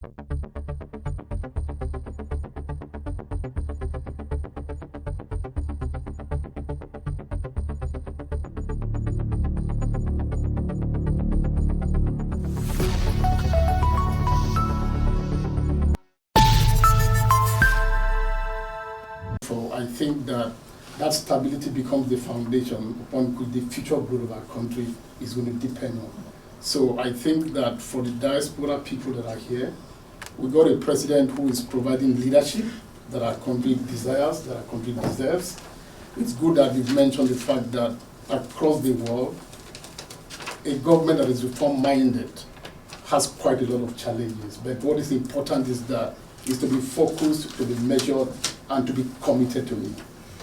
I think that stability becomes the foundation upon which the future growth of our country is going to depend on. So I think that for the diaspora people that are here, we got a president who is providing leadership that our country desires, that our country deserves. It's good that you've mentioned the fact that across the world, a government that is reform-minded has quite a lot of challenges. But what is important is to be focused, to be measured, and to be committed to it.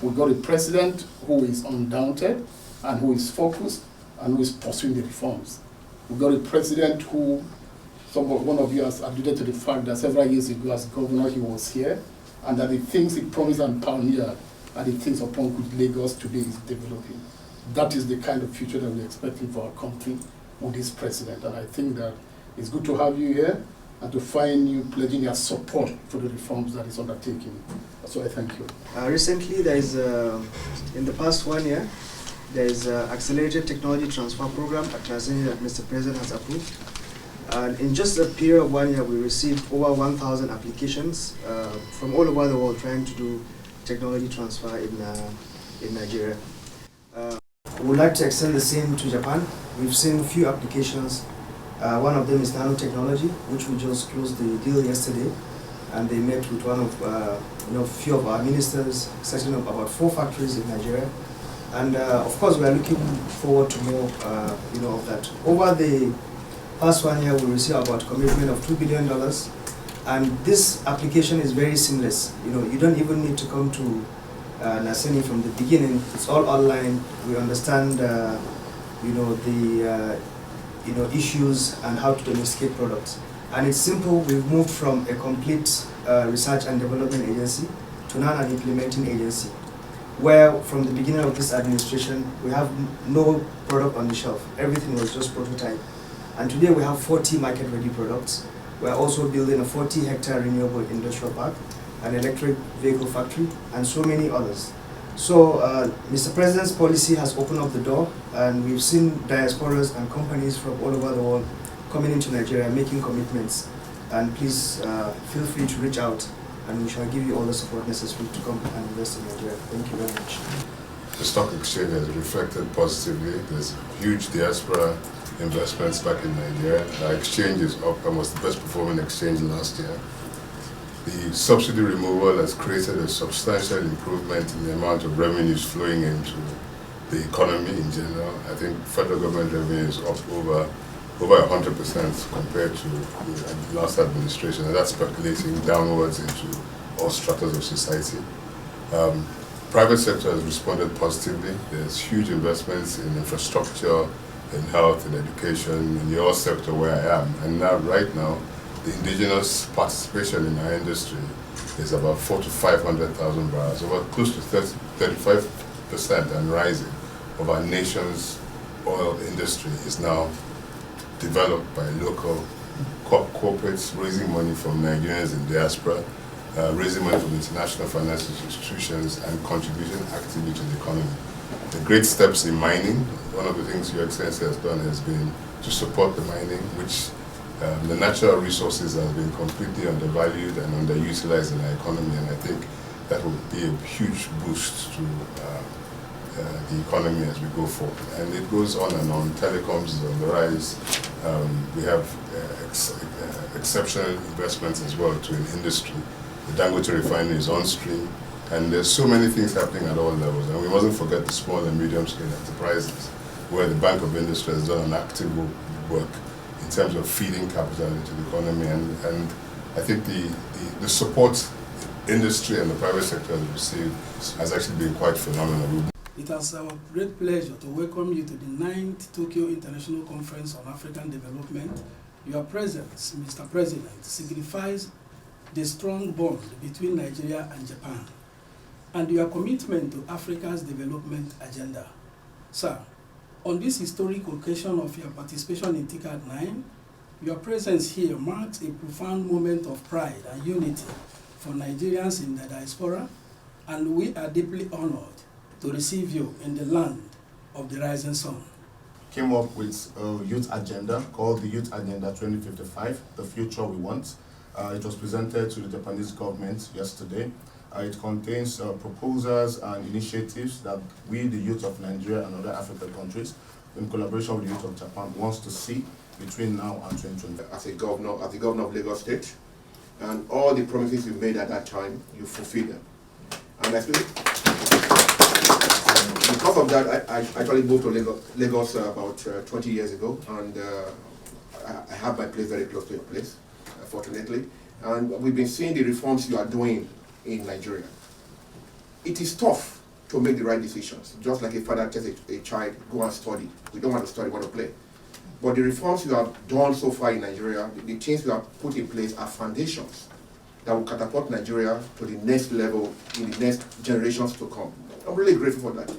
We've got a president who is undaunted and who is focused and who is pursuing the reforms. We've got a president who, one of you has alluded to the fact that several years ago as governor he was here, and that the things he promised and pioneered are the things upon which Lagos today is developing. That is the kind of future that we're expecting for our country with this president. And I think that it's good to have you here and to find you pledging your support for the reforms that is undertaking. So I thank you. Recently, there is, in the past 1 year, there is an accelerated technology transfer program at Tanzania that Mr. President has approved. And in just a period of 1 year, we received over 1,000 applications from all over the world trying to do technology transfer in Nigeria. We would like to extend the same to Japan. We've seen a few applications. One of them is nanotechnology, which we just closed the deal yesterday, and they met with one of few of our ministers, setting up about 4 factories in Nigeria. And of course, we are looking forward to more, of that. Over the past 1 year, we received about a commitment of $2 billion, and this application is very seamless. You don't even need to come to Naseni from the beginning. It's all online. We understand, issues and how to domesticate products. And it's simple. We've moved from a complete research and development agency to now an implementing agency, where from the beginning of this administration, we have no product on the shelf. Everything was just prototype. And today we have 40 market-ready products. We're also building a 40-hectare renewable industrial park, an electric vehicle factory, and so many others. So Mr. President's policy has opened up the door, and we've seen diasporas and companies from all over the world coming into Nigeria, making commitments. And please feel free to reach out, and we shall give you all the support necessary to come and invest in Nigeria. Thank you very much. The stock exchange has reflected positively. There's huge diaspora investments back in Nigeria. Our exchange is up and was the best performing exchange last year. The subsidy removal has created a substantial improvement in the amount of revenues flowing into the economy in general. I think federal government revenue is up over 100% compared to the last administration, and that's percolating downwards into all stratas of society. Private sector has responded positively. There's huge investments in infrastructure, in health, in education, in the oil sector where I am. And now, right now, the indigenous participation in our industry is about 400,000 to 500,000 barrels, about close to 35% and rising of our nation's oil industry is now developed by local corporates raising money from Nigerians in diaspora, raising money from international financial institutions, and contributing actively to the economy. The great steps in mining, one of the things Your Excellency has done has been to support the mining, which the natural resources have been completely undervalued and underutilized in our economy, and I think that will be a huge boost to the economy as we go forward. And it goes on and on. Telecoms is on the rise. We have exceptional investments as well to an industry. The Dangote refinery is on stream, and there's so many things happening at all levels. And we mustn't forget the small and medium-scale enterprises, where the Bank of Industry has done an active work in terms of feeding capital into the economy, and I think the support industry and the private sector has received has actually been quite phenomenal. It is our great pleasure to welcome you to the 9th Tokyo International Conference on African Development. Your presence, Mr. President, signifies the strong bond between Nigeria and Japan and your commitment to Africa's development agenda. Sir, on this historic occasion of your participation in TICAD 9, Your presence here marks a profound moment of pride and unity for Nigerians in the diaspora, and we are deeply honored to receive you in the land of the rising sun. Came up with a youth agenda called the Youth Agenda 2055, the future we want. It was presented to the Japanese government yesterday. It contains proposals and initiatives that we, the youth of Nigeria and other African countries, in collaboration with the youth of Japan, wants to see between now and 2020. As the governor of Lagos State, and all the promises you made at that time, you fulfilled them. And I feel because of that, I actually moved to Lagos about 20 years ago, and I have my place very close to your place, fortunately. And we've been seeing the reforms you are doing in Nigeria. It is tough to make the right decisions, just like a father tells a child, go and study. We don't want to study, we want to play. But the reforms you have done so far in Nigeria, the things you have put in place are foundations that will catapult Nigeria to the next level in the next generations to come. I'm really grateful for that.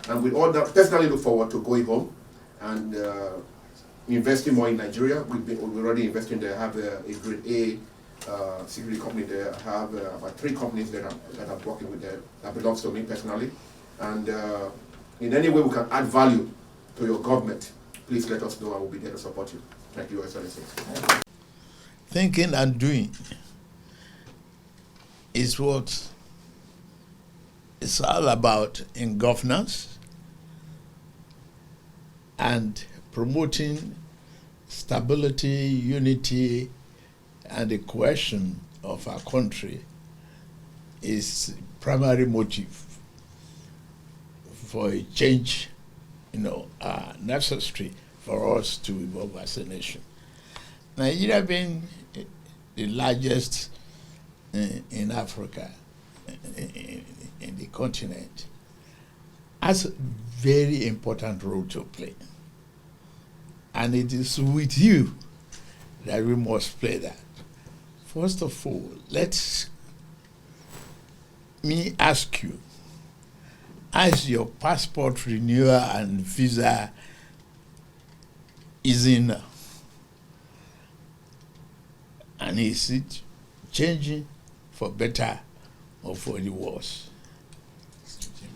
And with all that, personally look forward to going home and investing more in Nigeria. We're already investing there. I have a grade A security company there. I have about 3 companies that I'm working with there that belongs to me personally. And in any way we can add value to your government, please let us know and we'll be there to support you. Thank you, Excellency. Thinking and doing is what it's all about in governance and promoting stability, unity, and the cohesion of our country is primary motive for a change, necessary for us to evolve as a nation. Nigeria being the largest in Africa, in the continent, has a very important role to play. And it is with you that we must play that. First of all, let me ask you, as your passport renewal and visa is in, and is it changing for better or for the worse?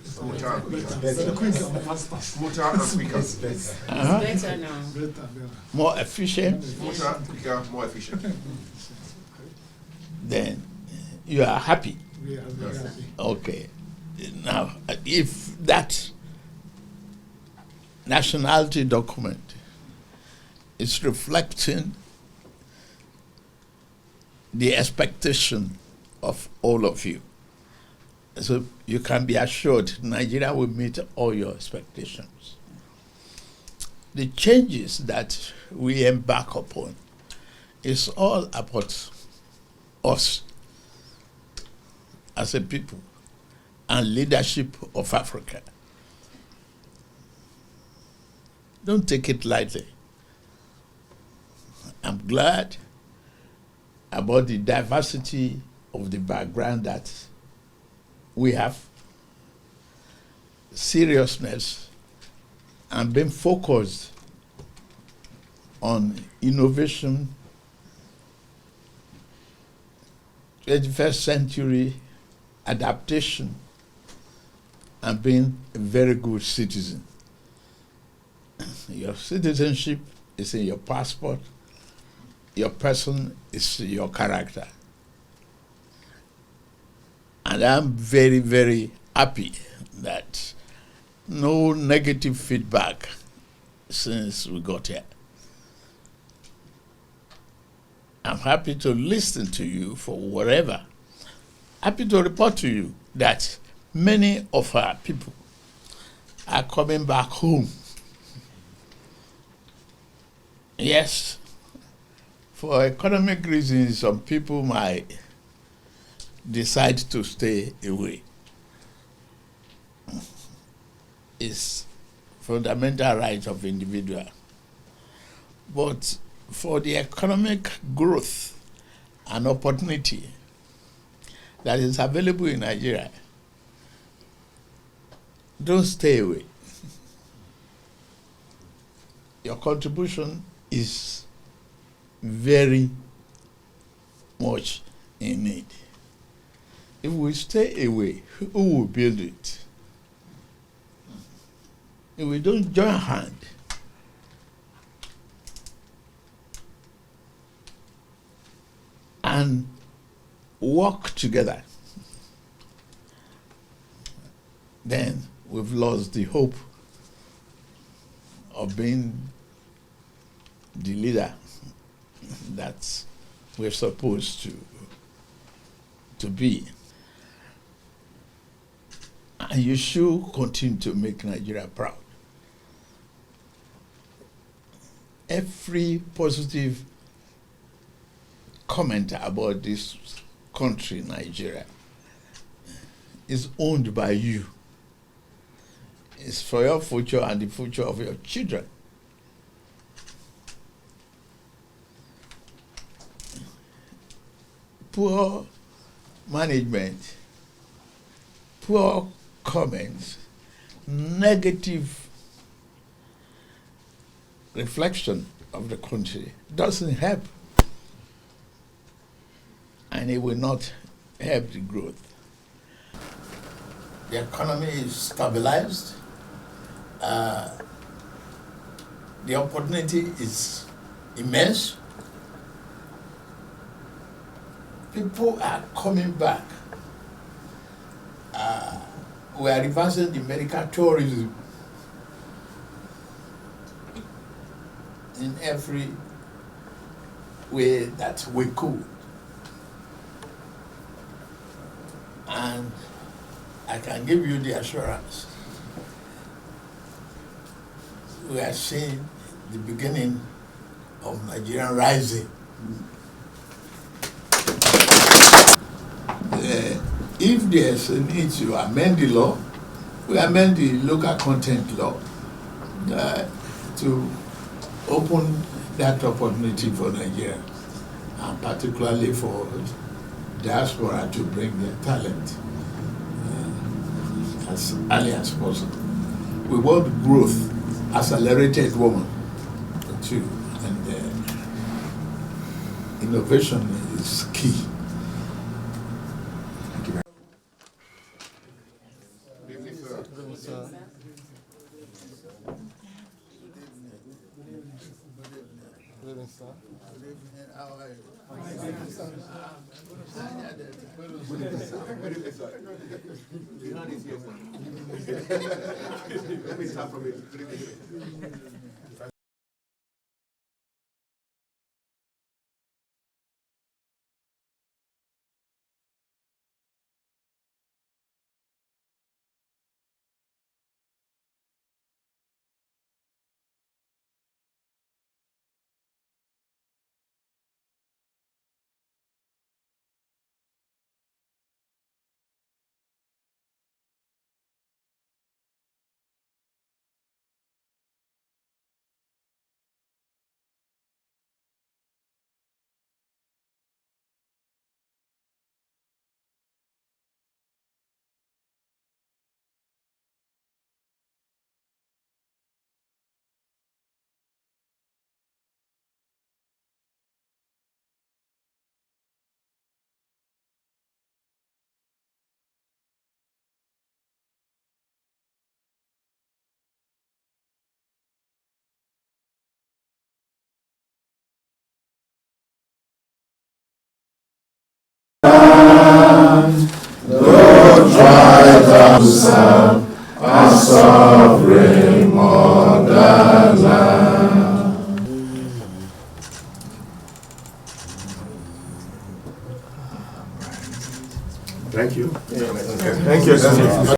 Smoother and quicker. Better now. More efficient? Smoother, quicker, more efficient. Then you are happy. We are very happy. Okay. Now, if that nationality document is reflecting the expectation of all of you, so you can be assured Nigeria will meet all your expectations. The changes that we embark upon is all about us as a people and leadership of Africa. Don't take it lightly. I'm glad about the diversity of the background that we have, seriousness, and being focused on innovation, 21st century adaptation, and being a very good citizen. Your citizenship is in your passport. Your person is your character. And I'm very, very happy that no negative feedback since we got here. I'm happy to listen to you for whatever. Happy to report to you that many of our people are coming back home. Yes, for economic reasons, some people might decide to stay away. It's fundamental right of individual. But for the economic growth and opportunity that is available in Nigeria, don't stay away. Your contribution is very much in need. If we stay away, who will build it? If we don't join hands, and work together, then we've lost the hope of being the leader that we're supposed to be. And you should continue to make Nigeria proud. Every positive comment about this country, Nigeria, is owned by you. It's for your future and the future of your children. Poor management, poor comments, negative reflection of the country doesn't help, and it will not help the growth. The economy is stabilized. The opportunity is immense. People are coming back. We are reversing the medical tourism in every way that we could. And I can give you the assurance we are seeing the beginning of Nigerian rising. If there's a need to amend the law, we amend the local content law to open that opportunity for Nigeria, and particularly for diaspora to bring their talent as early as possible. We want growth, accelerated woman too, and innovation is key. Thank you very much. Let me start from it. Thank you. Thank you.